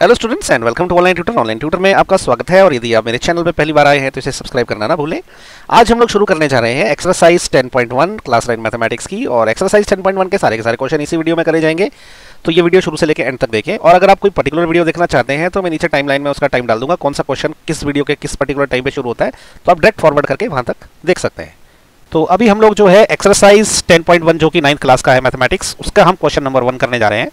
Hello students and welcome to online tutor. Online tutor में आपका स्वागत है और यदि आप मेरे चैनल पे पहली बार आए हैं तो इसे सब्सक्राइब करना ना भूलें। आज हम लोग शुरू करने जा रहे हैं एक्सरसाइज 10.1 क्लास 9 मैथमेटिक्स की, और एक्सरसाइज 10.1 के सारे क्वेश्चन इसी वीडियो में करे जाएंगे। तो ये वीडियो शुरू से लेकर एंड तक देखें, और अगर आप कोई पर्टिकुलर वीडियो देखना चाहते हैं तो मैं नीचे टाइमलाइन में उसका टाइम डाल दूंगा, कौन सा क्वेश्चन किस वीडियो के किस पर्टिकुलर टाइम पे शुरू होता है, तो आप डायरेक्ट फॉरवर्ड करके वहां तक देख सकते हैं। तो अभी हम लोग जो है एक्सरसाइज 10.1 जो कि 9th क्लास का है मैथमेटिक्स, उसका हम क्वेश्चन नंबर 1 करने जा रहे हैं।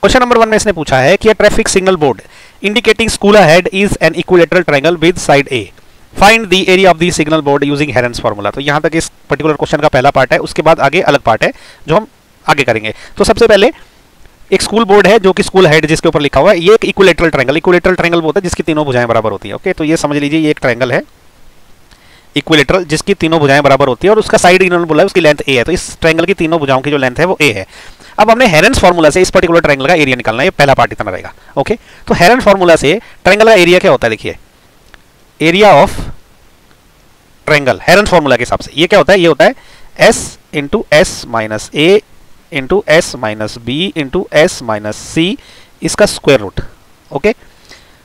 क्वेश्चन नंबर 1 में इसने पूछा है कि traffic signal board indicating school ahead is an equilateral triangle with side A, find the area of the signal board using हेरेंस formula. तो यहां तक इस पर्टिकुलर क्वेश्चन का पहला पार्ट है, उसके बाद आगे अलग पार्ट है जो हम आगे करेंगे। तो सबसे पहले एक स्कूल बोर्ड है जो कि स्कूल हेड जिसके ऊपर लिखा हुआ है, ये एक इक्विलेटरल ट्रायंगल बोलता है जिसकी तीनों भुजाएं बराबर होती है। ओके, तो ये समझ लीजिए ये एक ट्रायंगल है इक्विलेटरल जिसकी तीनों भुजाएं बराबर होती है, और उसका साइड इन्होंने बोला है उसकी लेंथ ए है। तो इस ट्रायंगल की तीनों भुजाओं की जो लेंथ है वो ए है। अब हमने हेरेंस फार्मूला से इस पर्टिकुलर ट्रायंगल का एरिया निकालना है, ये पहला पार्ट इतना रहेगा। ओके, तो हेरेंस फार्मूला से ट्रायंगल का एरिया क्या होता है, देखिए एरिया ऑफ ट्रायंगल हेरेंस फार्मूला के हिसाब से ये क्या होता है, ये होता है s इंटू एस माइनस ए into S minus B into S minus सी, इसका स्क्वायर रूट। ओके,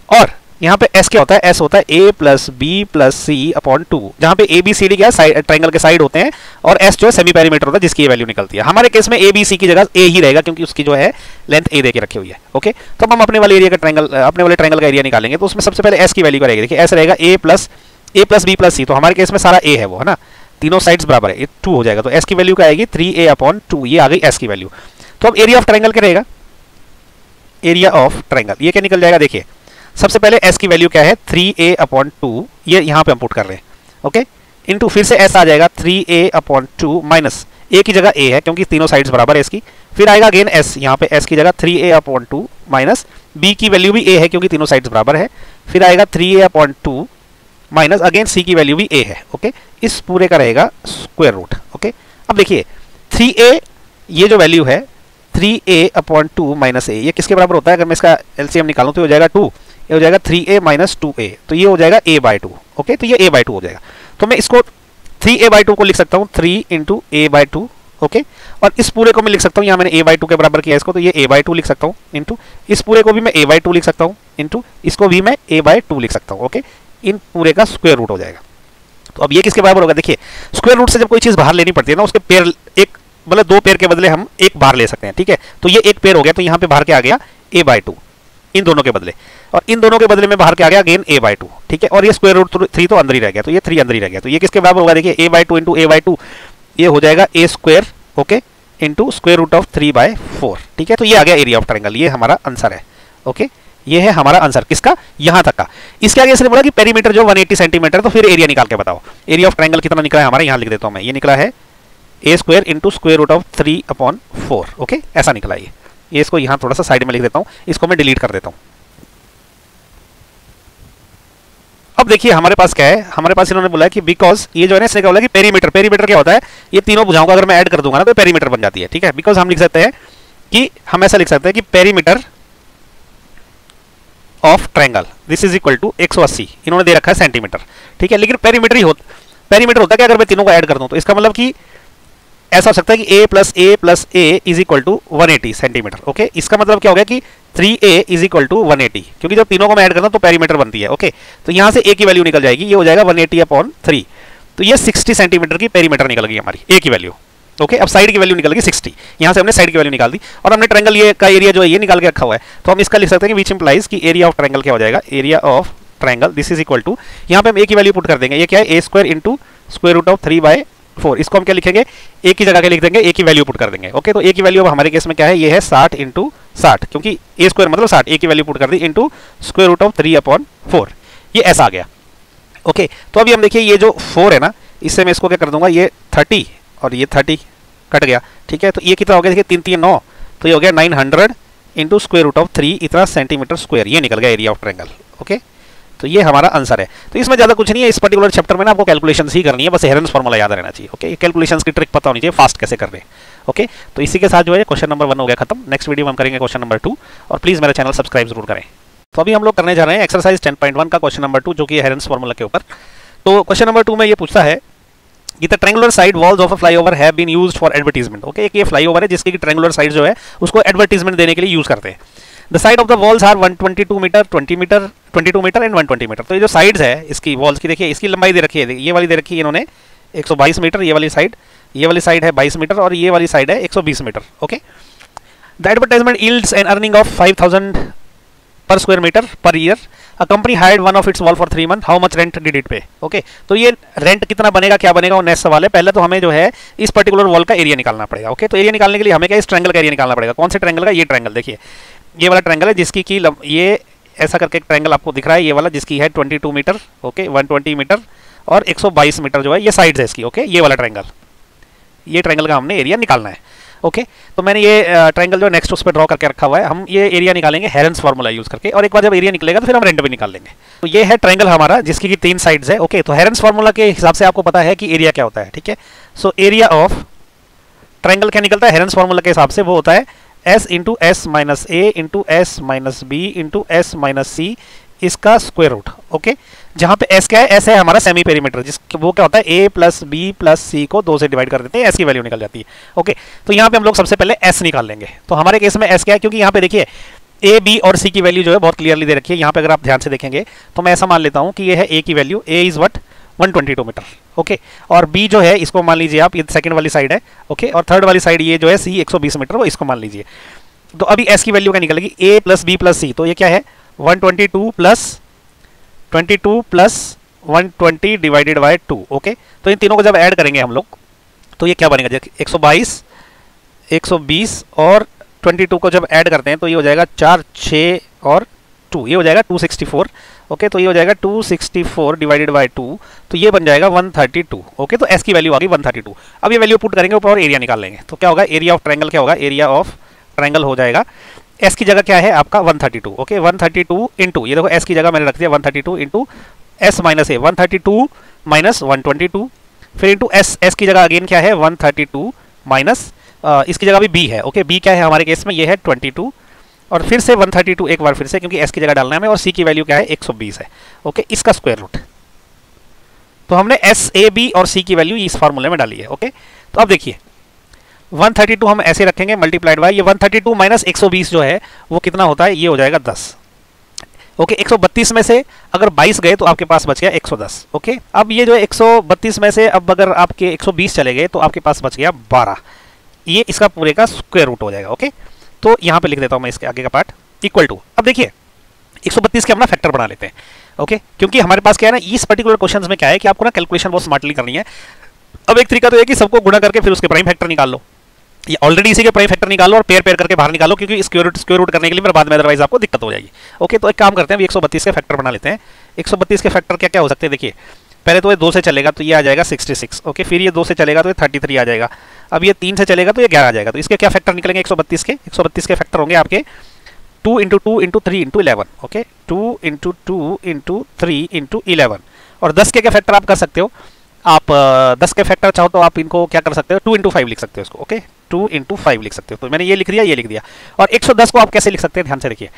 और यहाँ पे s क्या होता है, s होता है a plus B plus C upon 2, जहाँ पे a b c d क्या है ट्रायंगल के साइड होते हैं, और s जो है सेमी पेरीमीटर होता है जिसकी ये वैल्यू निकलती है। हमारे केस में a b c की जगह a ही रहेगा क्योंकि उसकी जो है लेंथ a दे के रखी हुई है। ओके, तो हम अपने वाले एरिया का अपने वाले ट्रायंगल का एरिया निकालेंगे, तो उसमें सबसे पहले s की वैल्यू रहेगी। देखिए s रहेगा a plus b plus c, तो हमारे केस में सारा a है वो, है ना, तीनों साइड्स बराबर है, ये 2 हो जाएगा। तो s की वैल्यू क्या आएगी 3a अपॉन 2, ये आ गई s की वैल्यू। तो अब एरिया ऑफ ट्रायंगल क्या रहेगा, एरिया ऑफ ट्रायंगल ये क्या निकल जाएगा, देखिए सबसे पहले s की वैल्यू क्या है 3a अपॉन 2, ये यहाँ पे हम पुट कर रहे हैं। ओके, इनटू फिर से s आ जाएगा 3a अपॉन 2 माइनस a की जगह a है क्योंकि तीनों साइड्स बराबर है इसकी, फिर आएगा अगेन s, यहाँ पे s की जगह 3a अपॉन 2 माइनस b की वैल्यू भी a है क्योंकि तीनों साइड्स बराबर है, फिर आएगा 3a upon 2 minus again c की वैल्यू भी a है। ओके, इस पूरे का रहेगा स्क्वायर रूट। ओके, अब देखिए 3a ये जो वैल्यू है 3a अपॉन 2 माइनस a, ये किसके बराबर होता है, अगर मैं इसका एलसीएम निकालूं तो हो जाएगा 2, ये हो जाएगा 3a माइनस 2a, तो ये हो जाएगा a बाई 2। ओके, तो ये a बाई 2 हो जाएगा। तो मैं इसको 3a बाई 2 को लिख सकता हूँ 3 इंटू a बाई 2। ओके, और इस पूरे को मैं लिख सकता हूँ, यहाँ मैंने a बाई 2 के बराबर किया इसको, तो ये a बाई 2 लिख सकता हूँ इंटू इस पूरे को भी मैं a बाई 2 लिख सकता हूँ इंटू इसको भी मैं a बाई 2 लिख सकता हूँ। ओके, इन पूरे का स्क्वायर रूट हो जाएगा। तो अब ये किसके बराबर होगा, देखिए स्क्वायर रूट से जब कोई चीज़ बाहर लेनी पड़ती है ना, उसके पेयर एक मतलब 2 पेयर के बदले हम एक बाहर ले सकते हैं। ठीक है, तो ये एक पेयर हो गया, तो यहाँ पे बाहर के आ गया a बाई 2 इन दोनों के बदले, और इन दोनों के बदले में बाहर के आ गया अगेन a बाई 2। ठीक है, और ये स्क्वायर रूट 3 तो अंदर ही रह गया, तो ये 3 अंदर ही रह गया। तो ये किसके बराबर होगा, देखिए a by 2 into a by 2, ये हो जाएगा a square okay into square root of 3 by 4। ठीक है, तो ये आ गया एरिया ऑफ ट्रायंगल, ये हमारा आंसर है। ओके, ये है हमारा आंसर किसका, यहाँ तक का। इसके आगे इसने बोला कि पेरीमीटर जो 180 सेंटीमीटर, तो फिर एरिया निकाल के बताओ। एरिया ऑफ ट्रायंगल कितना निकला है हमारा, यहाँ लिख देता हूँ मैं, ये निकला है a square into square root of 3 upon 4। Okay, ऐसा निकला ये इसको यहाँ थोड़ा सा साइड में लिख देता हूँ, इसको मैं डिलीट कर देता हूँ। अब देखिए हमारे पास क्या है, हमारे पास इन्होंने बोला है कि बिकॉज ये जो है ना, इसने क्या बोला कि पेरीमीटर क्या होता है, ये तीनों भुजाओं का अगर मैं ऐड कर दूंगा ना तो पेरीमीटर बन जाती है। ठीक है, बिकॉज हम लिख सकते हैं कि हम ऐसा लिख सकते हैं कि perimeter of triangle this is equal to 180, इन्होंने दे रखा है सेंटीमीटर। ठीक है, लेकिन पेरीमीटर होता है कि अगर मैं तीनों को ऐड कर दूं, तो इसका मतलब कि ऐसा हो सकता है कि a plus a is equal to 180 centimetre. Okay, इसका मतलब क्या हो गया कि 3a इज इक्वल टू 180, क्योंकि जब तीनों को मैं ऐड करता हूं तो पेरीमीटर बनती है। ओके, तो यहां से a की वैल्यू निकल जाएगी, ये हो जाएगा 180 अपॉन 3, तो ये 60 सेंटीमीटर की पेरीमीटर निकल गई हमारी a की वैल्यू। ओके, अब साइड की वैल्यू निकल गई 60, यहाँ से हमने साइड की वैल्यू निकाल दी, और हमने ट्रायंगल ये का एरिया जो है ये निकाल के रखा हुआ है, तो हम इसका लिख सकते हैं कि विच इंप्लाइज कि एरिया ऑफ ट्रायंगल क्या हो जाएगा, area of triangle this is equal to, यहाँ पे हम a की वैल्यू पुट कर देंगे, ये क्या है a square into square root of 3 by 4, इसको हम क्या लिखेंगे a की जगह के लिख देंगे, a की वैल्यू पुट कर देंगे। ओके, तो a की वैल्यू अब हमारे केस में क्या है, ये है 60 इंटू 60, क्योंकि a स्क्वायर मतलब 60, a की वैल्यू पुट कर दी into square root of 3 upon 4, ये ऐसा आ गया। ओके, तो अभी हम देखिए ये जो 4 है ना, इससे मैं इसको क्या कर दूंगा, ये 30 और ये 30 कट गया। ठीक है, तो ये कितना हो गया, देखिए 3 3 9, तो ये हो गया 900 इंटू स्क्वायर रूट ऑफ 3 इतना सेंटीमीटर स्क्वायर, ये निकल गया एरिया ऑफ ट्रायंगल। ओके, तो ये हमारा आंसर है। तो इसमें ज़्यादा कुछ नहीं है, इस पर्टिकुलर चैप्टर में ना आपको कैलकुलेशंस ही करनी है, बस हेरेंस फार्मूला याद रहना चाहिए। ओके, कैलकुलेशंस की ट्रिक पता होनी चाहिए, फास्ट कैसे कर रहे हैं। ओके, तो इसी के साथ जो है क्वेश्चन नंबर 1 हो गया खत्म। नेक्स्ट वीडियो में हम करेंगे क्वेश्चन नंबर 2, और प्लीज़ मेरा चैनल सब्सक्राइब जरूर करें। तो अभी हम लोग करने जा रहे हैं एक्सरसाइज 10.1 का क्वेश्चन नंबर 2, जो कि हेरेंस फार्मूला के ऊपर। तो क्वेश्चन नंबर 2 में ये पूछता है कि the triangular side walls of a flyover have been used for advertisement. Okay, एक ये फ्लाईओवर है जिसकी ट्रायंगुलर साइड जो है उसको एडवर्टाइजमेंट देने के लिए यूज करते हैं। The side of the walls are 122 metre, 20 metre, 22 metre and 120 metre. तो ये जो साइड्स है इसकी वॉल्स की, देखिए इसकी लंबाई दे रखी है, ये वाली दे रखी है इन्होंने 122 मीटर, ये वाली साइड है 22 मीटर और ये वाली साइड है 120 metre. Okay, the advertisement yields an earning of 5000 per square metre per year. A company hired one of its wall for 3 month, how much rent did it pay. Okay, तो ये rent कितना बनेगा, क्या बनेगा, वो next सवाल है। पहले तो हमें जो है इस पर्टिकुलर वॉल का एरिया निकालना पड़ेगा। ओके, तो एरिया निकालने के लिए हमें क्या, इस ट्रायंगल का एरिया निकालना पड़ेगा। कौन से ट्रायंगल का, ये ट्रायंगल देखिए, ये वाला ट्रायंगल है जिसकी की ये ऐसा करके एक ट्रायंगल आपको दिख रहा है, ये वाला जिसकी है 22 मीटर, ओके 120 मीटर और 122 मीटर जो है ये साइड्स है इसकी। ओके, ये वाला ट्रायंगल, ये ट्रायंगल का हमने एरिया निकालना है। ओके, तो मैंने ये ट्रायंगल जो नेक्स्ट उस पर ड्रॉ करके रखा हुआ है। हम ये एरिया निकालेंगे हेरेंस फार्मूला यूज करके, और एक बार जब एरिया निकलेगा तो फिर हम रेंट भी निकाल लेंगे। तो ये है ट्रायंगल हमारा जिसकी की 3 साइड्स है। ओके, तो हेरेंस फार्मूला के हिसाब से आपको पता है कि एरिया क्या होता है। ठीक है, सो एरिया ऑफ ट्रायंगल क्या निकलता है हेरेंस फार्मूला के हिसाब से, वो होता है s इंटू एस माइनस ए into S minus B into S minus सी, इसका स्क्वायर रूट। ओके, जहां पे s क्या है, s है हमारा सेमी पेरीमीटर, जिस वो क्या होता है a प्लस बी प्लस सी को 2 से डिवाइड कर देते हैं, s की वैल्यू निकल जाती है। ओके, तो यहाँ पे हम लोग सबसे पहले s निकाल लेंगे। तो हमारे केस में s क्या है, क्योंकि यहाँ पे देखिए a b और c की वैल्यू जो है बहुत क्लियरली दे रखी है। यहाँ पे अगर आप ध्यान से देखेंगे तो मैं ऐसा मान लेता हूँ कि ये है a की value, a is what 122 metre. Okay, और b जो है इसको मान लीजिए आप, ये सेकंड वाली साइड है। ओके, और थर्ड वाली साइड ये जो है c 120 मीटर, वो इसको मान लीजिए। तो अभी s की वैल्यू क्या निकलेगी, a plus b plus c, तो ये क्या है 122 plus 22 plus 120 divided by 2। Okay, तो इन तीनों को जब ऐड करेंगे हम लोग तो ये क्या बनेगा, 122 120 और 22 को जब ऐड करते हैं तो ये हो जाएगा 4 6 और 2, ये हो जाएगा 264। ओके, तो ये हो जाएगा 264 डिवाइडेड बाय 2, तो ये बन जाएगा 132। ओके, तो s की वैल्यू आ गई 132। अब ये वैल्यू पुट करेंगे ऊपर और एरिया निकाल लेंगे। तो क्या होगा, एरिया ऑफ ट्रायंगल क्या होगा, एरिया ऑफ ट्रायंगल हो जाएगा, s की जगह क्या है आपका 132। ओके, 132 इंटू, ये देखो s की जगह मैंने रख दिया 132 इंटू s माइनस ए, 132 माइनस 122, फिर इंटू s की जगह अगेन क्या है 132 माइनस इसकी जगह भी b है। ओके, b क्या है हमारे केस में, ये है 22 और फिर से 132 एक बार फिर से, क्योंकि s की जगह डालना है हमें, और c की वैल्यू क्या है 120 है। ओके, इसका स्क्वायर रूट। तो हमने s a b और c की वैल्यू इस फार्मूले में डाली है। ओके, तो अब देखिए 132 हम ऐसे रखेंगे मल्टीप्लाइड बाय ये 132 माइनस 120 जो है वो कितना होता है, ये हो जाएगा 10। ओके, 132 में से अगर 22 गए तो आपके पास बच गया 110। ओके, अब ये जो है 132 में से अब अगर आपके 120 चले गए तो आपके पास बच गया 12, ये इसका पूरे का स्क्वायर रूट हो जाएगा। ओके, तो यहाँ पे लिख देता हूँ मैं इसके आगे का पार्ट, इक्वल टू, अब देखिए 132 के अपना फैक्टर बना लेते हैं। ओके, क्योंकि हमारे पास क्या है ना, इस पर्टिकुलर क्वेश्चन में क्या है कि आपको ना कैलकुलेशन बहुत स्मार्टली करनी है। अब एक तरीका तो है कि सबको गुणा करके फिर उसके प्राइम फैक्टर निकाल लो, ये ऑलरेडी इसी के प्राइम फैक्टर निकालो और पेयर करके बाहर निकालो, क्योंकि स्क्वायर रूट करने के लिए फिर बाद में अदरवाइज आपको दिक्कत हो जाएगी। ओके, तो एक काम करते हैं, 132 के फैक्टर बना लेते हैं। 132 के फैक्टर क्या क्या हो सकते हैं, देखिए पहले तो ये 2 से चलेगा तो ये आ जाएगा 66। ओके, फिर ये 2 से चलेगा तो ये 33 आ जाएगा। अब ये 3 से चलेगा तो ये 11 आ जाएगा। तो इसके क्या फैक्टर निकलेंगे 132 के, 132 के फैक्टर होंगे आपके 2 into 2 into 3 into 11। Okay, 2 into 2 into 3 into 11। और 10 के क्या फैक्टर आप कर सकते हो, आप 10 के फैक्टर चाहो तो आप इनको क्या कर सकते हो, 2 इंटू 5 लिख सकते हो इसको। ओके, 2 इंटू 5 लिख सकते हो। तो मैंने ये लिख दिया, ये लिख दिया। और 110 को आप कैसे लिख सकते हैं, ध्यान से देखिए।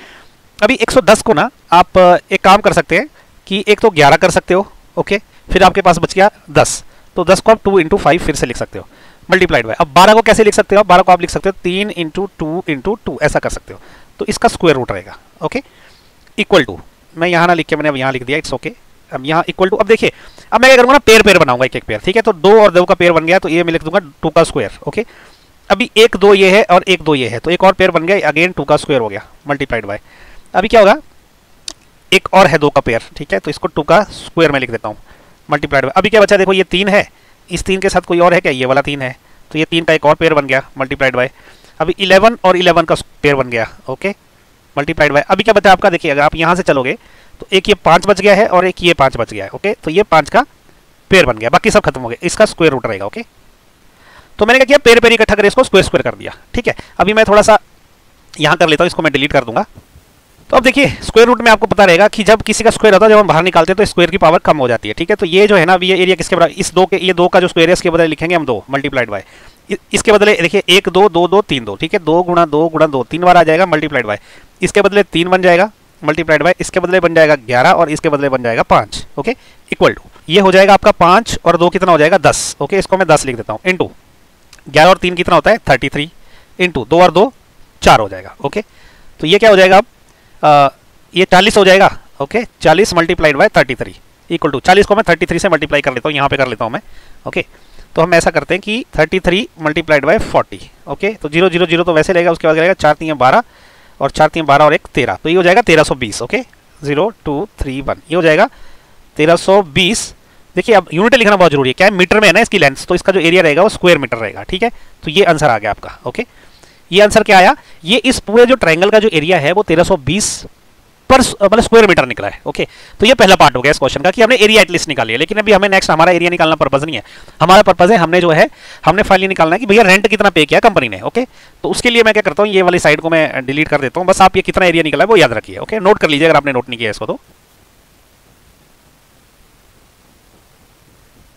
अभी 110 को ना आप एक काम कर सकते हैं कि एक तो 11 कर सकते हो। ओके, फिर आपके पास बच गया 10, तो 10 को आप 2 इंटू 5 फिर से लिख सकते हो मल्टीप्लाइड बाय। अब 12 को कैसे लिख सकते हो, 12 को आप लिख सकते हो 3 इंटू 2 इंटू 2, ऐसा कर सकते हो। तो इसका स्क्वायर रूट रहेगा। ओके, इक्वल टू, मैं यहाँ ना लिख के मैंने अब यहाँ लिख दिया, इट्स ओके। अब यहाँ इक्वल टू, अब देखिए अब मैं क्या करूँगा ना, पेयर बनाऊंगा, एक एक पेयर। ठीक है, तो 2 और 2 का पेयर बन गया, तो ये मैं लिख दूंगा 2 का स्क्वायर। ओके, अभी 1 2 ये है और 1 2 ये है, तो एक और पेयर बन गया, अगेन 2 का स्क्वायर हो गया मल्टीप्लाइड बाय। अभी क्या होगा, एक और है 2 का पेयर। ठीक है, तो इसको 2 का स्क्वायर में लिख देता हूँ मल्टीप्लाइड बाय। अभी क्या बचा, देखो ये 3 है, इस 3 के साथ कोई और है क्या, ये वाला 3 है, तो ये 3 का एक और पेयर बन गया मल्टीप्लाइड बाय। अभी 11 और 11 का पेयर बन गया। Okay, multiplied by. अभी क्या बचा आपका, देखिए अगर आप यहाँ से चलोगे तो एक ये 5 बच गया है और एक ये 5 बच गया है। ओके, तो ये 5 का पेयर बन गया, बाकी सब खत्म हो गया, इसका स्क्वायर रूट रहेगा। ओके, तो मैंने क्या किया, पेयर इकट्ठा करके इसको स्क्वायर कर दिया। ठीक है, अभी मैं थोड़ा सा यहाँ कर लेता हूँ, इसको मैं डिलीट कर दूंगा। तो अब देखिए स्क्वायर रूट में आपको पता रहेगा कि जब किसी का स्क्वायर होता है, जब हम बाहर निकालते हैं तो स्क्वायर की पावर कम हो जाती है। ठीक है, तो ये जो है ना, ये एरिया किसके बराबर, इस 2 के, ये 2 का जो स्क्वायर है इसके बदले लिखेंगे हम 2 मल्टीप्लाइड बाय। इसके बदले देखिए 1 2 2 2 3 2। ठीक है, 2 गुणा 2 गुणा 2 3 बार आ जाएगा मल्टीप्लाइड बाय। इसके बदले 3 बन जाएगा मल्टीप्लाइड बाय, इसके बदले बन जाएगा 11 और इसके बदले बन जाएगा 5। ओके, इक्वल टू, ये हो जाएगा आपका 5 और 2 कितना हो जाएगा 10। ओके, इसको मैं 10 लिख देता हूँ, इंटू 11 और 3 कितना होता है 33, इंटू 2 और 2 4 हो जाएगा। ओके, तो ये क्या हो जाएगा अब, ये 40 हो जाएगा। Okay 40 multiplied by 33 equal to 40 को मैं 33 से मल्टीप्लाई कर लेता हूँ, यहाँ पे कर लेता हूँ मैं। ओके तो हम ऐसा करते हैं कि 33 मल्टीप्लाइड बाय 40। ओके तो 0 0 0 तो वैसे रहेगा, उसके बाद रहेगा 4 3 12 और 4 3 12 और 1 13, तो ये हो जाएगा 1320। ओके 0 2 3 1 ये हो जाएगा 1320। देखिए अब यूनिट लिखना बहुत जरूरी है, क्या है मीटर में है ना इसकी लेंथ, तो इसका जो एरिया रहेगा वो स्क्वायर मीटर रहेगा। ठीक है तो ये आंसर आ गया आपका। ओके ये आंसर क्या आया, ये इस पूरे जो ट्रायंगल का जो एरिया है वो 1320 पर मतलब स्क्वायर मीटर निकला है। ओके तो ये पहला पार्ट हो गया इस क्वेश्चन का कि हमने एरिया एटलीस्ट निकाली है, लेकिन अभी हमें नेक्स्ट हमारा एरिया निकालना पर्पज नहीं है, हमारा पर्पज है हमने जो है हमने फाइनली निकालना है कि भैया रेंट कितना पे किया कंपनी ने। ओके तो उसके लिए मैं क्या करता हूँ, ये वाली साइड को मैं डिलीट कर देता हूँ, बस आप ये कितना एरिया निकला है वो याद रखिए। ओके नोट कर लीजिए अगर आपने नोट नहीं किया इसको तो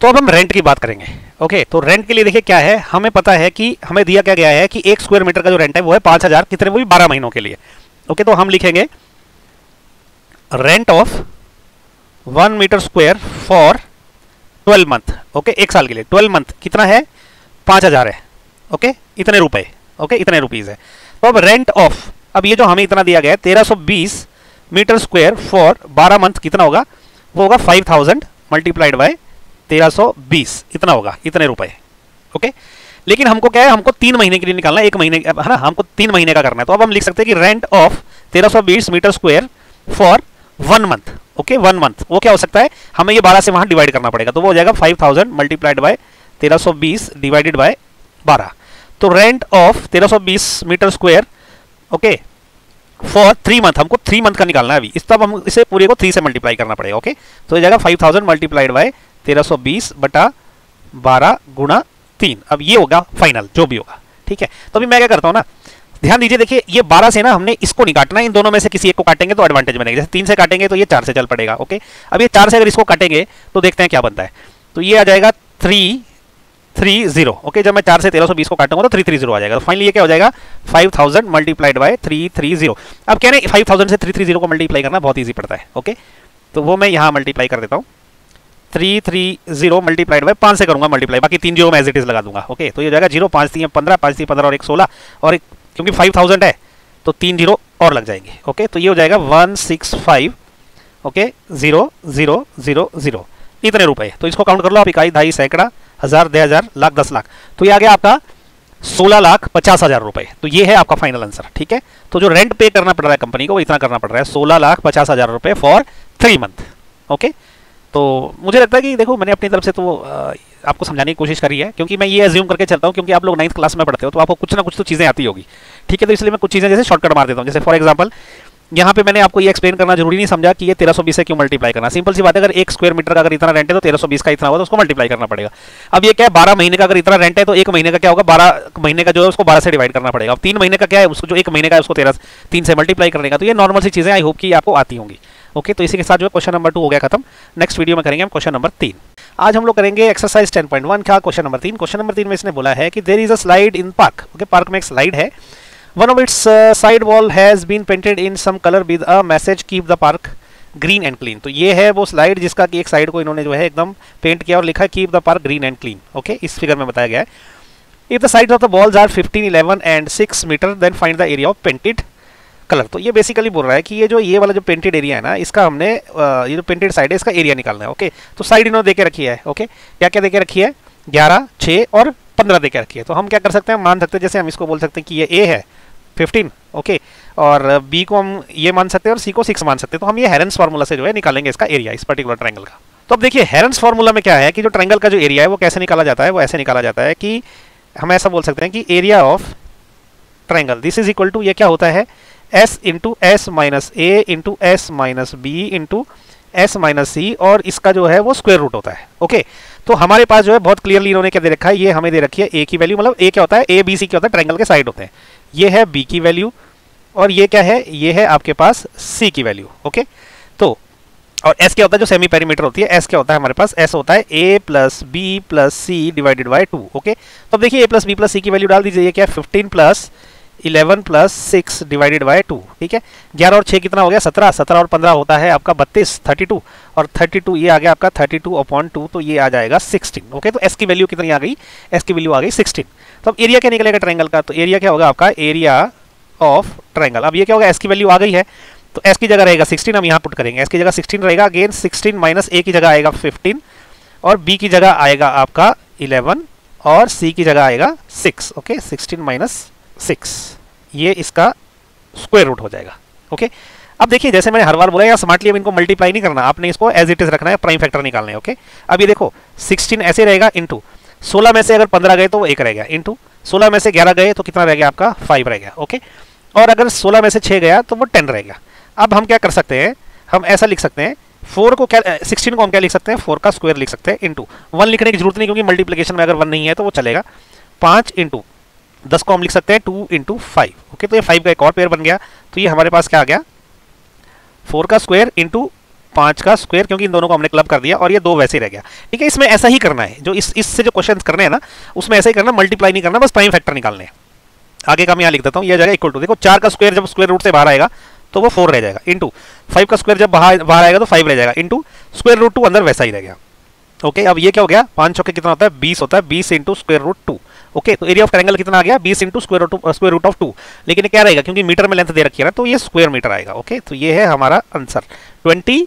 अब हम रेंट की बात करेंगे। ओके तो रेंट के लिए देखिए क्या है, हमें पता है कि हमें दिया क्या गया है कि 1 स्क्वायर मीटर का जो रेंट है वो है 5000, कितने, वो भी 12 महीनों के लिए। ओके तो हम लिखेंगे rent of 1 metre square for 12 month. Okay 1 साल के लिए 12 मंथ कितना है 5000 है। ओके इतने रुपए, ओके इतने रुपीज है। तो अब रेंट ऑफ, अब ये जो हमें इतना दिया गया है 1320 मीटर स्क्वायर फॉर 12 मंथ कितना होगा, वो होगा 5000 मल्टीप्लाइड बाय 1320 इतना होगा, इतने रुपए। ओके लेकिन हमको क्या है, हमको 3 महीने के लिए निकालना है, 1 महीने है ना, हमको 3 महीने का करना है। तो अब हम लिख सकते हैं कि rent of 1320 metre square for 1 month. Okay 1 month वो क्या हो सकता है, हमें ये 12 से वहां डिवाइड करना पड़ेगा, तो वो हो जाएगा 5000 मल्टीप्लाइड बाय 1320 डिवाइडेड बाय 12। तो rent of 1320 metre square okay for 3 month, हमको 3 मंथ का निकालना है अभी, इस तब हम इसे पूरे को 3 से मल्टीप्लाई करना पड़ेगा। ओके तो ये जाएगा 5000 मल्टीप्लाइड बाय 1320 बटा 12 गुणा 3। अब ये होगा फाइनल जो भी होगा। ठीक है तो अभी मैं क्या करता हूँ ना, ध्यान दीजिए, देखिए ये 12 से ना हमने इसको नहीं काटना है, इन दोनों में से किसी एक को काटेंगे तो एडवांटेज बनेगा। जैसे 3 से काटेंगे तो ये 4 से चल पड़ेगा। ओके अब ये 4 से अगर इसको काटेंगे तो देखते हैं क्या बनता है, तो ये आ जाएगा 330। ओके जब मैं 4 से 1320 को काटूंगा तो 330 आ जाएगा। तो फाइनली ये क्या हो जाएगा 5000 मल्टीप्लाइड बाय 330। अब क्या है 5000 से 330 को मल्टीप्लाई करना बहुत ईजी पड़ता है। ओके तो वो मैं यहाँ मल्टीप्लाई कर देता हूँ, 330 मल्टीप्लाइड बाय 5 से करूंगा मल्टीप्लाई, बाकी 3 जीरो मैं एज इट इज लगा दूंगा। ओके तो ये हो जाएगा 0 5 3 15 5 3 15 और 1 16 और क्योंकि 5000 है तो 3 जीरो और लग जाएंगे। ओके तो ये हो जाएगा 165 ओके 0 0 0 0 इतने रुपए। तो इसको काउंट कर लो आप, इकाई, दहाई, सैकड़ा, हजार, 10,000, लाख, 10 लाख, तो ये आ गया आपका 16,50,000 रुपए। तो ये है आपका फाइनल आंसर। ठीक है तो जो रेंट पे करना पड़ रहा है कंपनी को वो इतना करना पड़ रहा है 16,50,000 रुपए फॉर 3 मंथ। ओके तो मुझे लगता है कि देखो मैंने अपनी तरफ से तो आपको समझाने की कोशिश करी है, क्योंकि मैं ये अज्यूम करके चलता हूँ क्योंकि आप लोग 9th क्लास में पढ़ते हो तो आपको कुछ ना कुछ तो चीज़ें आती होगी। ठीक है तो इसलिए मैं कुछ चीज़ें जैसे शॉर्टकट मार देता हूँ। जैसे फॉर एग्जांपल यहाँ पे मैंने आपको ये एक्सप्लेन करना जरूरी नहीं समझा कि ये 1320 से क्यों मल्टीप्लाई करना, सिंपल सी बात है, अगर 1 स्क्वायर मीटर का अगर इतना रेंट है तो 1320 का इतना होगा तो उसको मल्टीप्लाई करना पड़ेगा। अब ये क्या है 12 महीने का अगर इतना रेंट है तो 1 महीने का क्या होगा, 12 महीने का जो है उसको 12 से डिवाइड करना पड़ेगा। अब 3 महीने का क्या है, उसको जो 1 महीने का है उसको 3 से मल्टीप्लाई करने का। तो ये नॉर्मल सी चीज़ें आई होप कि आपको आती होंगी। ओके तो इसी के साथ जो है क्वेश्चन नंबर 2 हो गया खत्म। नेक्स्ट वीडियो में करेंगे हम क्वेश्चन नंबर 3। आज हम लोग करेंगे एक्सरसाइज 10.1 का क्वेश्चन नंबर 3। क्वेश्चन नंबर 3 में इसने बोला है कि there is a slide in park. Okay park में एक स्लाइड है, one of its side wall has been painted in some colour with a message keep the park green and clean. तो ये है वो स्लाइड जिसका कि एक साइड को इन्होंने जो है एकदम पेंट किया और लिखा है keep the park green and clean. Okay इस फिगर में बताया गया है if the sides of the walls are 15 11 and 6 metre then find the area of painted colour. तो ये बेसिकली बोल रहा है कि ये वाला जो पेंटेड एरिया है ना, इसका हमने ये जो पेंटेड साइड है इसका एरिया निकालना है। ओके तो साइड इन्होंने देके रखी है। ओके क्या क्या देके रखी है, 11 6 और 15 देके रखी है। तो हम क्या कर सकते हैं, मान सकते हैं, जैसे हम इसको बोल सकते हैं कि ये ए है 15 ओके और बी को हम ये मान सकते हैं और सी को 6 मान सकते हैं। तो हम ये हेरेंस फार्मूला से जो है निकालेंगे इसका एरिया इस पर्टिकुलर ट्रायंगल का। तो अब देखिए हेरेंस फार्मूला में क्या है कि जो ट्रायंगल का जो एरिया है वो कैसे निकाला जाता है, वो ऐसे निकाला जाता है कि हम ऐसा बोल सकते हैं कि area of triangle this is equal to, ये क्या होता है, s इंटू एस माइनस ए into S minus B into S minus c और इसका जो है वो स्क्वायर रूट होता है। ओके तो हमारे पास जो है बहुत क्लियरली इन्होंने क्या दे रखा है, ये हमें दे रखी है ए की वैल्यू, मतलब ए क्या होता है, ए बी सी क्या होता है, ट्रायंगल के साइड होते हैं। ये है बी की वैल्यू और ये क्या है, ये है आपके पास सी की वैल्यू। ओके तो और एस क्या होता है, जो सेमी पेरीमीटर होती है, एस क्या होता है हमारे पास, एस होता है a plus B plus C divided by 2। Okay तो अब देखिए a plus B plus c की वैल्यू डाल दीजिए, ये क्या है 15 प्लस 11 प्लस 6 डिवाइडेड बाय 2। ठीक है 11 और 6 कितना हो गया 17, 17 और 15 होता है आपका 32 32 और 32 ये आ गया आपका 32/2 तो ये आ जाएगा 16। ओके तो एस की वैल्यू कितनी आ गई, एस की वैल्यू आ गई 16। तो अब एरिया क्या निकलेगा ट्रायंगल का, तो एरिया क्या होगा आपका, एरिया ऑफ ट्रायंगल। अब ये क्या होगा, एस की वैल्यू आ गई है तो एस की जगह रहेगा 16, हम यहाँ पुट करेंगे, एस की जगह 16 रहेगा, अगेन 16 माइनस ए की जगह आएगा 15 और बी की जगह आएगा आपका 11 और सी की जगह आएगा 6। ओके 16 माइनस 6 ये इसका स्क्वायर रूट हो जाएगा। ओके अब देखिए जैसे मैंने हर बार बोला यार स्मार्टली अब इनको मल्टीप्लाई नहीं करना, आपने इसको एज इट इज रखना है, प्राइम फैक्टर निकालने हैं। ओके अब ये देखो 16 ऐसे रहेगा इंटू 16 में से अगर 15 गए तो वो 1 रह गया, इंटू 16 में से 11 गए तो कितना रह गया आपका 5 रह गया। ओके और अगर 16 में से 6 गया तो वो 10 रह गया। अब हम क्या कर सकते हैं, हम ऐसा लिख सकते हैं 4 को क्या 16 को हम क्या लिख सकते हैं 4 का स्क्वायर लिख सकते हैं, इंटू 1 लिखने की जरूरत नहीं क्योंकि मल्टीप्लिकेशन में अगर 1 नहीं है तो वो चलेगा, 5 इंटू 10 को हम लिख सकते हैं 2 इंटू 5। ओके तो ये 5 का एक और पेयर बन गया, तो ये हमारे पास क्या आ गया 4 का स्क्वायर इंटू 5 का स्क्वायर, क्योंकि इन दोनों को हमने क्लब कर दिया और ये 2 वैसे ही रह गया। ठीक है इसमें ऐसा ही करना है, जो इससे जो क्वेश्चन करने हैं ना उसमें ऐसा ही करना, मल्टीप्लाई नहीं करना, बस प्राइम फैक्टर निकालने हैं। आगे का मैं यहाँ लिख देता हूँ, ये जाएगा इक्वल टू, देखो 4 का स्क्वायर जब स्क्वायर रूट से बाहर आएगा तो वो 4 रह जाएगा, इंटू 5 का स्क्वायर जब बाहर आएगा तो 5 रह जाएगा, इंटू स्क्वायर रूट 2 अंदर वैसा ही रह गया। ओके अब ये क्या हो गया 5 चौके कितना होता है 20 होता है, 20 इंटू स्क्वायर रूट 2। ओके तो एरिया ऑफ ट्रायंगल कितना आ गया 20 इंटू स्क्वायर रूट ऑफ 2, लेकिन ये क्या रहेगा क्योंकि मीटर में लेंथ दे रखी है ना तो ये स्क्वायर मीटर आएगा। ओके तो ये है हमारा answer 20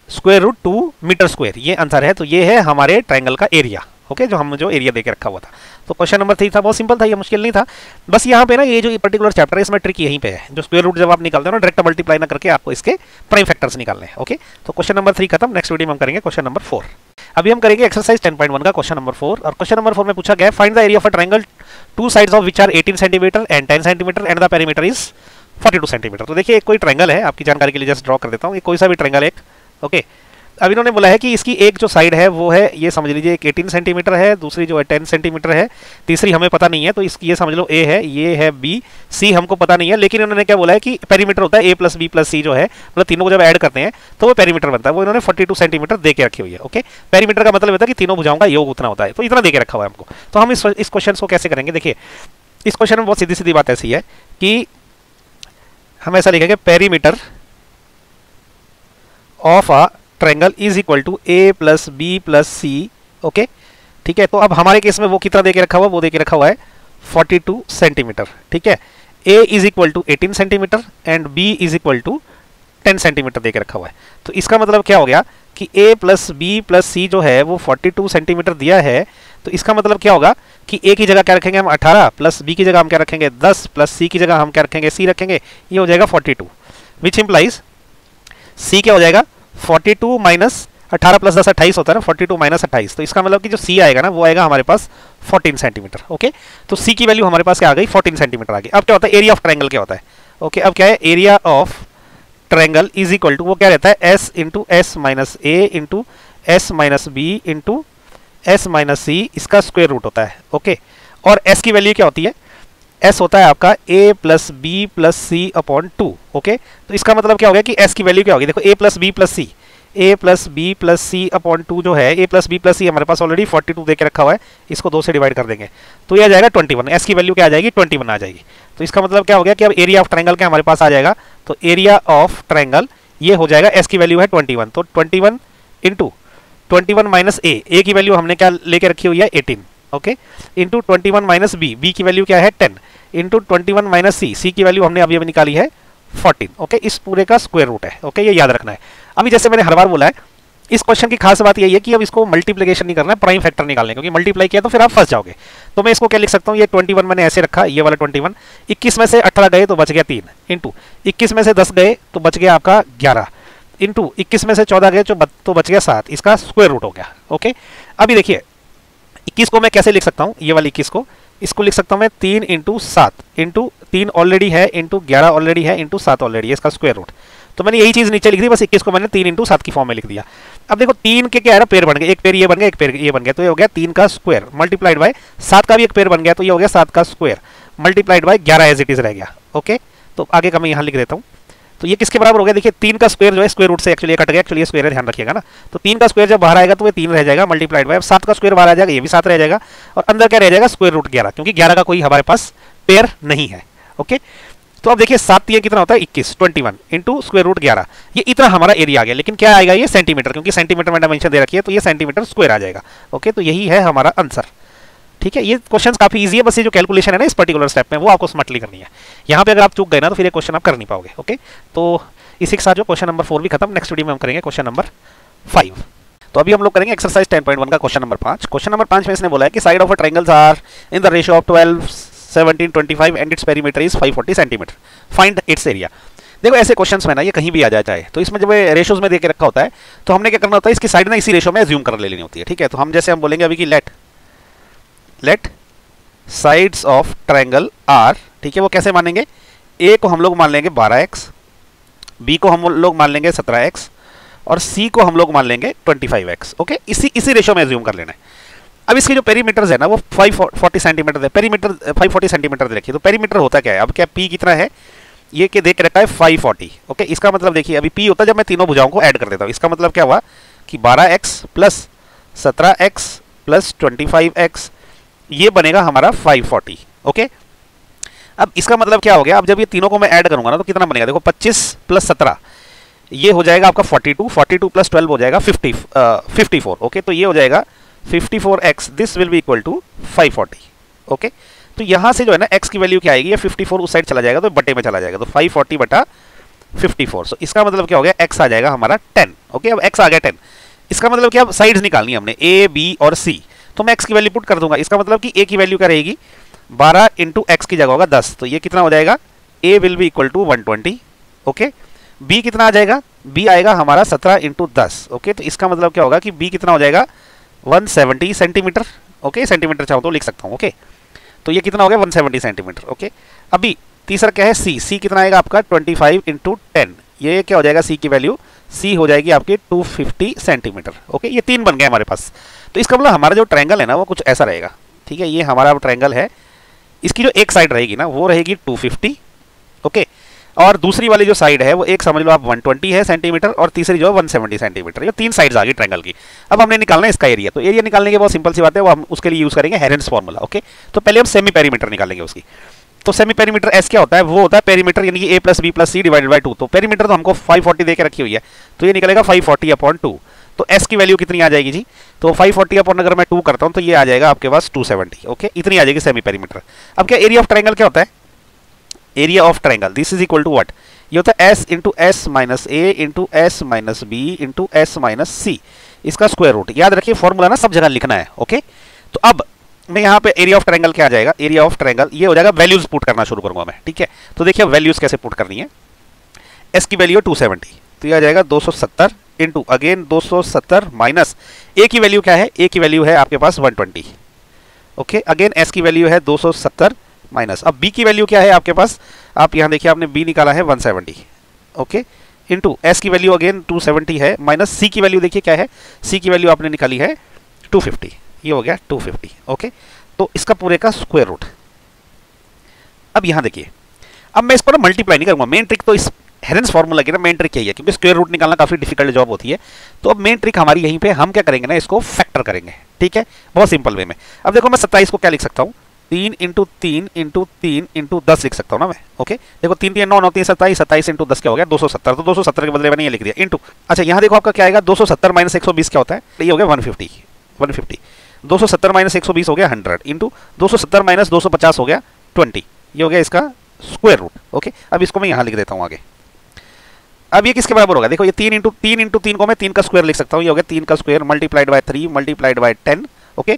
square root 2 metre square, ये आंसर है। तो ये है हमारे ट्रायंगल का एरिया। ओके जो एरिया देके रखा हुआ था। तो क्वेश्चन नंबर 3 था, बहुत सिंपल था, ये मुश्किल नहीं था। बस यहाँ पे ना ये जो पर्टिकुलर चैप्टर है इसमें ट्रिक यहीं पे है, जो स्क्वायर रूट जब आप निकालते हो ना डायरेक्ट मल्टीप्लाई ना करके आपको इसके प्राइम फैक्टर्स निकालने हैं। ओके तो क्वेश्चन नंबर 3 खत्म, नेक्स्ट वीडियो में हम करेंगे क्वेश्चन नंबर 4। अभी हम करेंगे एक्सरसाइज 10.1 का क्वेश्चन नंबर 4, और क्वेश्चन नंबर 4 में पूछा गया find the area of a triangle two sides of which are 18 centimetre and 10 centimetre and the perimeter is 42 centimetre. तो देखिए कोई ट्रायंगल है, आपकी जानकारी के लिए जस्ट ड्रॉ कर देता हूँ, कोई सा भी ट्रायंगल एक। ओके अब इन्होंने बोला है कि इसकी एक जो साइड है वो है, ये समझ लीजिए एक 18 सेंटीमीटर है, दूसरी जो है 10 सेंटीमीटर है, तीसरी हमें पता नहीं है तो इसकी ये समझ लो ए है, ये है बी, सी हमको पता नहीं है, लेकिन इन्होंने क्या बोला है कि पेरीमीटर होता है ए प्लस बी प्लस सी जो है, मतलब तीनों को जब ऐड करते हैं तो वो पेरीमीटर बनता है, वो इन्होंने 42 सेंटीमीटर दे के रखी हुई है। ओके पेरीमीटर का मतलब होता है कि तीनों भुजाओं का योग उतना होता है, तो इतना दे के रखा हुआ है हमको। तो हम इस क्वेश्चन को कैसे करेंगे, देखिए इस क्वेश्चन में बहुत सीधी सीधी बात ऐसी है कि हम ऐसा लिखेंगे perimeter of a triangle is equal to A plus B plus C. Okay ठीक है, तो अब हमारे केस में वो कितना दे के रखा हुआ है, वो दे के रखा हुआ है 42 सेंटीमीटर। ठीक है a is equal to 18 centimetre and b is equal to 10 centimetre दे के रखा हुआ है। तो इसका मतलब क्या हो गया कि ए प्लस बी प्लस सी जो है वो 42 सेंटीमीटर दिया है, तो इसका मतलब क्या होगा कि ए की जगह क्या रखेंगे हम 18 प्लस बी की जगह हम क्या रखेंगे 10 प्लस सी की जगह हम क्या रखेंगे सी रखेंगे, ये हो जाएगा 42, विच इंप्लाइज सी क्या हो जाएगा 42 माइनस 18 प्लस 10 28 होता है ना, 42 माइनस 28, तो इसका मतलब कि जो सी आएगा ना वो आएगा हमारे पास 14 सेंटीमीटर। ओके तो सी की वैल्यू हमारे पास क्या आ गई 14 सेंटीमीटर आ गई। अब क्या होता है एरिया ऑफ ट्रायंगल क्या होता है। ओके अब क्या है area of triangle is equal to वो क्या रहता है एस इंटू एस माइनस ए into S minus B into S minus सी, इसका स्क्वायर रूट होता है। ओके और एस की वैल्यू क्या होती है, एस होता है आपका a plus B plus C upon 2। Okay तो इसका मतलब क्या हो गया कि एस की वैल्यू क्या होगी, देखो ए प्लस बी प्लस सी, ए plus B plus C upon 2 जो है, ए प्लस बी प्लस सी हमारे पास ऑलरेडी 42 दे के रखा हुआ है, इसको 2 से डिवाइड कर देंगे तो ये आ जाएगा 21, एस की वैल्यू क्या आ जाएगी 21 आ जाएगी। तो इसका मतलब क्या हो गया कि अब एरिया ऑफ ट्रायंगल क्या हमारे पास आ जाएगा, तो एरिया ऑफ ट्रायंगल ये हो जाएगा, एस की वैल्यू है 21, तो 21 इंटू 21 माइनस ए की वैल्यू हमने क्या लेके रखी हुई है 18। ओके इंटू 21 माइनस बी की वैल्यू क्या है 10 इंटू 21 माइनस सी की वैल्यू हमने अभी निकाली है 14। ओके इस पूरे का स्क्वायर रूट है। ओके ये याद रखना है। अभी जैसे मैंने हर बार बोला है इस क्वेश्चन की खास बात यही है कि अब इसको मल्टीप्लिकेशन नहीं करना है, प्राइम फैक्टर निकालने, क्योंकि मल्टीप्लाई किया तो फिर आप फंस जाओगे। तो मैं इसको क्या लिख सकता हूँ, ये 21 मैंने ऐसे रखा, ये वाला 21, 21 में से 18 गए तो बच गया 3 इंटू 21 में से 10 गए तो बच गया आपका 11 इंटू 21 में से 14 गए तो बच गया 7, इसका स्क्वायर रूट हो गया। ओके अभी देखिए 21 को मैं कैसे लिख सकता हूँ, ये वाली 21 को इसको लिख सकता हूँ मैं 3 इंटू 7 इंटू 3 ऑलरेडी है इंटू 11 ऑलरेडी है इंटू 7 ऑलरेडी है, इसका स्क्वायर रूट। तो मैंने यही चीज नीचे लिख दी, बस 21 को मैंने 3 इंटू 7 की फॉर्म में लिख दिया। अब देखो 3 के क्या है ना पेयर बन गए, एक पेयर ये बन गया एक पेयर ये बन गया, तो ये हो गया 3 का स्क्वायर मल्टीप्लाइड बाय 7 का भी एक पेयर बन गया, तो ये हो गया 7 का square multiplied by 11 as it is रह गया। ओके तो आगे का मैं यहाँ लिख देता हूँ, तो ये किसके बराबर हो गया, देखिए 3 का स्क्वायर जो है स्क्वायर रूट से एक्चुअली कट गया, एक्चुअली स्क्वायर है ध्यान रखिएगा ना, तो 3 का स्क्वायर जब बाहर आएगा तो ये 3 रह जाएगा मल्टीप्लाइड बाय 7 का स्क्वायर बाहर आ जाएगा, ये भी 7 रह जाएगा, और अंदर क्या रह जाएगा स्क्वायर रूट 11, क्योंकि 11 का कोई हमारे पास पेयर नहीं है। ओके तो अब देखिए 7 3 कितना होता है 21, 21 इंटू स्क्वायर रूट 11, ये इतना हमारा एरिया आ गया, लेकिन क्या आएगा ये सेंटीमीटर, क्योंकि सेंटीमीटर में डायमेंशन दे रखी है तो ये सेंटीमीटर स्क्वायर आ जाएगा। ओके तो यही है हमारा आंसर। ठीक है, ये क्वेश्चन काफी इजी है, बस ये जो कैलकुलेशन है ना इस पर्टिकुलर स्टेप में वो आपको स्मार्टली करनी है। यहाँ पे अगर आप चूक गए ना तो फिर ये क्वेश्चन आप कर नहीं पाओगे। ओके, तो इसी के साथ जो क्वेश्चन नंबर 4 भी खत्म। नेक्स्ट वीडियो में हम करेंगे क्वेश्चन नंबर 5। तो अभी हम लोग करेंगे एक्सरसाइज 10.1 का क्वेश्चन नंबर 5। क्वेश्चन नंबर 5 में इसने बोला है कि side of a triangles are in the ratio of 12, 17, 25 and its perimeter is 540 centimetre, find its area. देखो ऐसे क्वेश्चंस में ना ये कहीं भी आ जाता है, तो इसमें जब रेशियोज में देके रखा होता है तो हमने क्या करना होता है, इसकी साइड ना इसी रेशियो में एज्यूम कर लेनी होती है। ठीक है, तो हम जैसे हम बोलेंगे अभी कि let sides of triangle are, ठीक है, वो कैसे मानेंगे, ए को हम लोग मान लेंगे 12x, बी को हम लोग मान लेंगे 17x और सी को हम लोग मान लेंगे 25x। ओके, इसी रेशियो में एज्यूम कर लेना है। अब इसके जो पेरीमीटर्स है ना वो 540 सेंटीमीटर है, पेरीमीटर 540 सेंटीमीटर देखिए। तो पेरीमीटर होता क्या है, अब क्या पी कितना है, ये के देख रखा है 540। ओके, इसका मतलब देखिए अभी पी होता है जब मैं तीनों भुजाओं को ऐड कर देता हूँ, इसका मतलब क्या हुआ कि 12x plus 17x plus 25x ये बनेगा हमारा 540। ओके, अब इसका मतलब क्या हो गया, अब जब ये तीनों को मैं ऐड करूंगा ना तो कितना बनेगा, देखो 25 प्लस 17 ये हो जाएगा आपका 42, 42 प्लस 12 हो जाएगा 54। ओके, तो ये हो जाएगा 54x, this will be equal to 540। Okay, तो यहां से जो है ना x की वैल्यू क्या आएगी, ये 54 उस साइड चला जाएगा तो बटे में चला जाएगा, तो 540 बटा 54। सो इसका मतलब क्या हो गया, x आ जाएगा हमारा 10। ओके, अब x आ गया 10, इसका मतलब क्या, अब साइड्स निकालनी है हमने a, b और c, तो मैं x की वैल्यू पुट कर दूंगा। इसका मतलब कि a की वैल्यू क्या रहेगी, 12 इंटू एक्स की जगह होगा 10, तो ये कितना हो जाएगा, a will be equal to 120। Okay, b कितना आ जाएगा, b आएगा हमारा 17 इंटू 10। ओके, तो इसका मतलब क्या होगा कि b कितना हो जाएगा 170 सेंटीमीटर। ओके, सेंटीमीटर चाहो तो लिख सकता हूँ। ओके, तो ये कितना हो गया 170 सेंटीमीटर। ओके, अभी तीसरा क्या है, c कितना आएगा आपका 25 इंटू 10, ये क्या हो जाएगा c की वैल्यू, c हो जाएगी आपकी 250 सेंटीमीटर। ओके, ये 3 बन गए हमारे पास। तो इसका मतलब हमारा जो ट्रायंगल है ना वो कुछ ऐसा रहेगा। ठीक है, ये हमारा ट्रायंगल है, इसकी जो एक साइड रहेगी ना वो रहेगी 250। ओके, और दूसरी वाली जो साइड है वो एक समझ लो आप 120 है सेंटीमीटर और तीसरी जो है 170 सेंटीमीटर। ये 3 साइड्स आ गई ट्रायंगल की। अब हमने निकालना है इसका एरिया, तो एरिया निकालने की बहुत सिंपल सी बात है, वो हम उसके लिए यूज करेंगे हेरेंस फार्मूला। ओके, तो पहले हम सेमी पेरीमीटर निकालेंगे उसकी। तो सेमी पेरीमीटर एस क्या होता है, वो होता है पेरीमीटर यानी कि a plus B plus C divided by 2। तो पेरीमीटर तो हमको 540 दे के रखी हुई है, तो ये निकलेगा 540/2। तो s की वैल्यू कितनी आ जाएगी जी, तो 540 अपॉन अगर मैं 2 करता हूं तो ये आ जाएगा आपके पास 270। ओके, इतनी आ जाएगी सेमी पेरीमीटर। अब क्या एरिया ऑफ ट्रायंगल क्या होता है, area of triangle this is equal to what, ये होता है s इंटू एस माइनस ए into S minus B into S minus सी, इसका स्क्वायर रूट। याद रखिए फॉर्मूला ना सब जगह लिखना है। ओके, तो अब मैं यहाँ पे एरिया ऑफ ट्रायंगल क्या आ जाएगा, एरिया ऑफ ट्रायंगल ये हो जाएगा, वैल्यूज पुट करना शुरू करूंगा मैं। ठीक है, तो देखिए वैल्यूज कैसे पुट करनी है, s की वैल्यू 270, तो ये आ जाएगा 270 इंटू अगेन 270 माइनस a की वैल्यू क्या है, a की वैल्यू है आपके पास 120। ओके, अगेन s की वैल्यू है 270 माइनस, अब b की वैल्यू क्या है आपके पास, आप यहाँ देखिए आपने b निकाला है 170। ओके, इंटू s की वैल्यू अगेन 270 है माइनस c की वैल्यू देखिए क्या है, c की वैल्यू आपने निकाली है 250, ये हो गया 250। ओके, तो इसका पूरे का स्क्वायर रूट। अब यहाँ देखिए, अब मैं इसको ना मल्टीप्लाई नहीं करूंगा, मेन ट्रिक तो इस हेरेंस फार्मूला की ना मेन ट्रिक यही है, क्योंकि स्क्वायर रूट निकालना काफी डिफिकल्ट जॉब होती है। तो अब मेन ट्रिक हमारी यहीं पे, हम क्या करेंगे ना, इसको फैक्टर करेंगे। ठीक है, बहुत सिंपल वे में। अब देखो मैं 27 को क्या लिख सकता हूँ, 3 इंटू 3 इंटू 3 इंटू 10 लिख सकता हूँ ना मैं। ओके, देखो 3 3 9 9 3 27, 27 इंटू 10 क्या हो गया 270, तो 270 के बदले मैंने ये लिख दिया इंटू। अच्छा यहाँ देखो आपका क्या आएगा, 270 माइनस 120 क्या होता है, ये हो गया 150। 270 माइनस 120 हो गया 100 इंटू 270 माइनस 250 हो गया 20, ये हो गया इसका स्क्वायर रूट। ओके, अब इसको मैं यहाँ लिख देता हूँ आगे। अब ये किसके बराबर होगा, देखो ये 3 इंटू 3 को मैं 3 का स्क्वायर लिख सकता हूँ, ये हो गया 3 का square multiplied bye 3 multiplied by 10। Okay,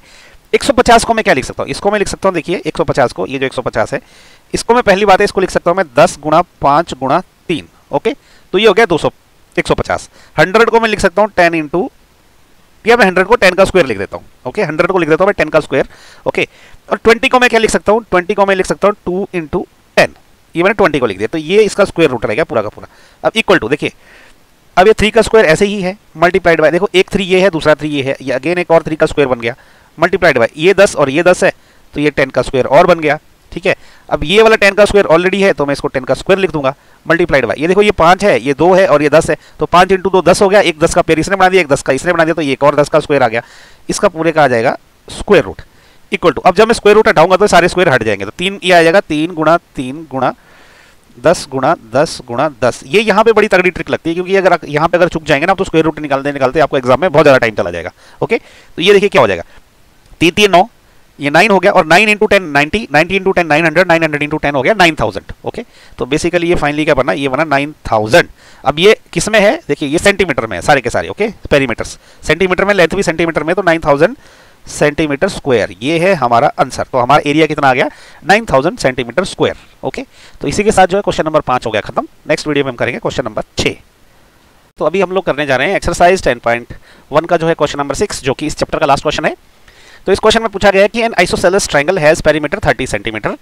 150 को मैं क्या लिख सकता हूँ, इसको मैं लिख सकता हूँ, देखिए 150 को, ये जो 150 है इसको मैं पहली बात है इसको लिख सकता हूँ मैं 10 गुणा 5 गुणा 3। ओके, तो ये हो गया 150। 100 को मैं लिख सकता हूँ 10 इंटू, या मैं 100 को 10 का स्क्वायर लिख देता हूँ। ओके, 100 को लिख देता हूँ मैं 10 का स्क्वायर। ओके, और 20 को मैं क्या लिख सकता हूँ, 20 को मैं लिख सकता हूँ 2 इंटू 10, ये मैंने 20 को लिख दिया, तो ये इसका स्क्वायर रूट रहेगा पूरा का पूरा। अब इक्वल टू देखिए, अब ये 3 का स्क्वायर ऐसे ही है मल्टीप्लाइड बाय, देखो एक 3 ये है दूसरा 3 ये है, ये अगेन एक और 3 का स्क्वायर बन गया मल्टीप्लाइड बाय, ये 10 और ये 10 है तो ये 10 का स्क्वायर और बन गया। ठीक है, अब ये वाला 10 का स्क्वायर ऑलरेडी है तो मैं इसको 10 का स्क्वायर लिख दूंगा मल्टीप्लाइड बाय, ये देखो ये 5 है, ये 2 है और ये 10 है, तो 5 इंटू 2 10 हो गया, एक 10 का पेयर इसने बना दिया, एक 10 का इसने बना दिया, तो ये एक और 10 का स्क्वायर आ गया, इसका पूरे का आ जाएगा स्क्वायर रूट इक्वल टू। अब जब मैं स्क्वायर रूट हटाऊंगा तो सारे स्क्वायर हट जाएंगे, तो 3 ये आ जाएगा 3 गुणा 3 गुणा 10 गुणा 10 गुणा 10। ये यहाँ पे बड़ी तगड़ी ट्रिक लगती है, क्योंकि अगर यहाँ पे अगर चुक जाएंगे ना तो स्क्वायर रूट निकालते निकालते आपको एग्जाम में बहुत ज्यादा टाइम चला जाएगा। ओके, तो ये देखिए क्या हो जाएगा, 3 3 9 ये 9 हो गया, और 9 इंटू 10 90, 90 इंटू 10 900, 900 इंटू 10 हो गया 9000। ओके, तो बेसिकली ये फाइनली क्या बना, ये बना 9000। अब ये किस में है, देखिए ये सेंटीमीटर में है सारे के सारे। ओके, पेरीमीटर्स सेंटीमीटर में, लेंथ भी सेंटीमीटर में, तो 9000 सेंटीमीटर स्क्वायर, ये है हमारा आंसर। तो हमारा एरिया कितना आ गया, 9000 सेंटीमीटर स्क्वायर। ओके, तो इसी के साथ जो है क्वेश्चन नंबर 5 हो गया खत्म। नेक्स्ट वीडियो में हम करेंगे क्वेश्चन नंबर 6। तो अभी हम लोग करने जा रहे हैं एक्सरसाइज 10.1 का जो है क्वेश्चन नंबर 6, जो कि इस चैप्टर का लास्ट क्वेश्चन है। तो इस क्वेश्चन में पूछा गया है कि an isosceles triangle has perimeter 30 centimetre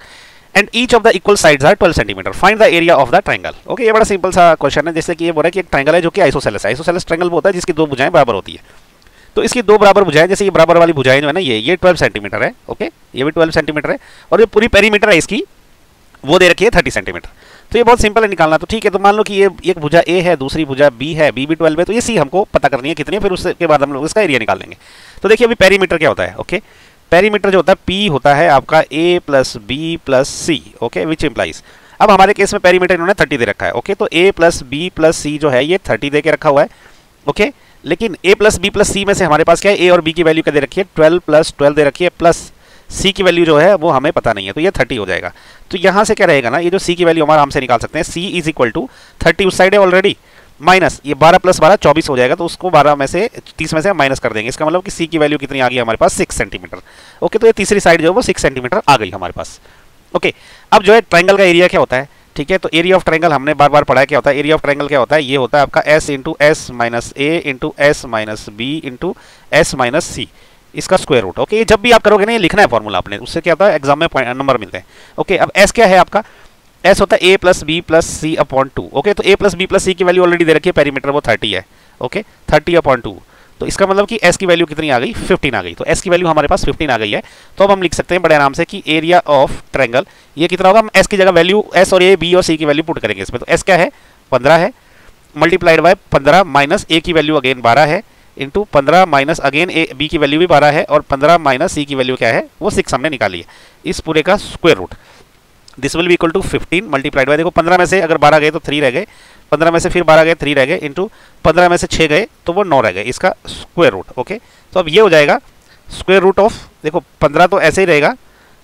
and each of the equal sides are 12 centimetre, find the area of the triangle. Okay, ये बड़ा सिंपल सा क्वेश्चन है। जैसे कि ये बोल रहा है कि एक ट्रायंगल है जो कि आइसोसेलेस है। आइसोसेलेस ट्रायंगल वो होता है जिसकी दो भुजाएं बराबर होती है। तो इसकी दो बराबर भुजाएं, जैसे ये बराबर वाली भुजाएं जो है ना, ये 12 सेंटीमीटर है। ओके, ये भी 12 सेंटीमीटर है, और ये पूरी पेरीमीटर है इसकी, वो दे रखी है 30 सेंटीमीटर। तो ये बहुत सिंपल है निकालना। तो ठीक है, तो मान लो कि ये एक भुजा ए है, दूसरी भुजा बी है, बी भी 12 है, तो ये सी हमको पता करनी है कितनी है, फिर उसके बाद हम लोग इसका एरिया निकाल लेंगे। तो देखिए अभी पेरीमीटर क्या होता है। ओके, पेरीमीटर जो होता है पी होता है आपका a plus B plus C. Okay, which implies, अब हमारे केस में पेरीमीटर इन्होंने 30 दे रखा है। ओके, तो ए प्लस बी प्लस सी जो है ये 30 दे के रखा हुआ है। ओके, लेकिन ए प्लस बी प्लस सी में से हमारे पास क्या है, ए और बी की वैल्यू क्या दे रखी है, 12 प्लस 12 दे रखी है, प्लस सी की वैल्यू जो है वो हमें पता नहीं है, तो ये 30 हो जाएगा। तो यहाँ से क्या रहेगा ना, ये जो सी की वैल्यू हमारा हमसे निकाल सकते हैं, सी इज इक्वल टू 30 उस साइड है ऑलरेडी, माइनस ये 12 प्लस 12 24 हो जाएगा, तो उसको 12 में से 30 में से माइनस कर देंगे। इसका मतलब कि सी की वैल्यू कितनी आ गई हमारे पास, 6 सेंटीमीटर। ओके, तो ये तीसरी साइड जो है वो 6 सेंटीमीटर आ गई हमारे पास। ओके, अब जो है ट्रायंगल का एरिया क्या होता है, ठीक है, तो एरिया ऑफ ट्रायंगल हमने बार बार पढ़ा है क्या होता है। एरिया ऑफ ट्रायंगल क्या होता है, ये होता है आपका एस इंटू एस माइनस ए into S minus B into S minus सी, इसका स्क्वायर रूट। ओके, ये जब भी आप करोगे ना, ये लिखना है फॉर्मूला आपने, उससे क्या होता है एग्जाम में नंबर मिलते हैं। ओके, अब एस क्या है आपका, एस होता है a plus B plus C upon 2। Okay, तो ए प्लस बी प्लस सी की वैल्यू ऑलरेडी दे रखी है, पेरीमीटर वो 30 है। ओके, 30 अपॉन 2, तो इसका मतलब कि एस की वैल्यू कितनी आ गई, 15 आ गई। तो एस की वैल्यू हमारे पास 15 आ गई है। तो अब हम लिख सकते हैं बड़े आराम से कि एरिया ऑफ ट्रायंगल ये कितना होगा, हम एस की जगह वैल्यू एस और ए बी और सी की वैल्यू पुट करेंगे इसमें। तो एस क्या है, 15 है, मल्टीप्लाइड बाय 15 माइनस ए की वैल्यू अगेन 12 है, into 15 minus again A B की वैल्यू भी 12 है, और 15 माइनस सी की वैल्यू क्या है, वो 6 हमने निकाली है। इस पूरे का square root, this will be equal to 15 multiplied by, देखो 15 में से अगर 12 गए तो 3 रह गए, 15 में से फिर 12 गए 3 रह गए, इंटू 15 में से 6 गए तो वो 9 रह गए, इसका स्क्वायर रूट। ओके, तो अब ये हो जाएगा स्क्वायर रूट ऑफ, देखो 15 तो ऐसे ही रहेगा,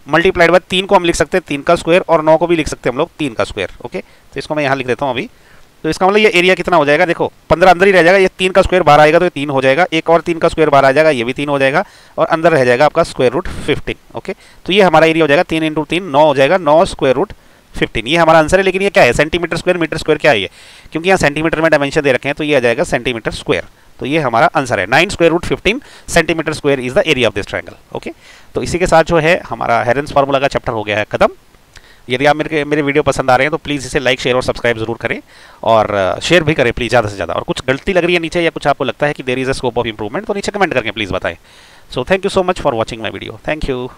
मल्टीप्लाइड बाय 3 को हम लिख सकते हैं 3 का स्क्वायर, और 9 को भी लिख सकते हैं हम लोग 3 का स्क्वायर। ओके, तो इसको मैं यहाँ लिख देता हूँ अभी। तो इसका मतलब ये एरिया कितना हो जाएगा, देखो 15 अंदर ही रह जाएगा, ये 3 का स्क्वायर 12 आएगा तो ये 3 हो जाएगा, एक और 3 का स्क्वायर 12 आ जाएगा, ये भी 3 हो जाएगा, और अंदर रह जाएगा आपका स्क्वायर रूट 15। ओके, तो ये हमारा एरिया हो जाएगा 3 इंटू 3 9 हो जाएगा, 9 स्क्वायर रूट 15, ये हमारा आंसर है। लेकिन ये क्या है, सेंटीमीटर स्क्वायर मीटर स्क्वायर क्या है ये, क्योंकि यहाँ सेंटीमीटर में डायमेंशन दे रखे हैं, तो ये आ जाएगा सेंटीमीटर स्क्वायर। तो ये हमारा आंसर है, 9 square root 15 centimetre square is the area of this triangle. Okay, तो इसी के साथ जो है हमारा हेरेंस फार्मूला का चैप्टर हो गया है खत्म। यदि आप मेरे वीडियो पसंद आ रहे हैं तो प्लीज़ इसे लाइक शेयर और सब्सक्राइब जरूर करें, और शेयर भी करें प्लीज़ ज़्यादा से ज़्यादा। और कुछ गलती लग रही है नीचे, या कुछ आपको लगता है कि there is a scope of improvement, तो नीचे कमेंट करके प्लीज़ बताएं। So thank you so much for watching my video, thank you.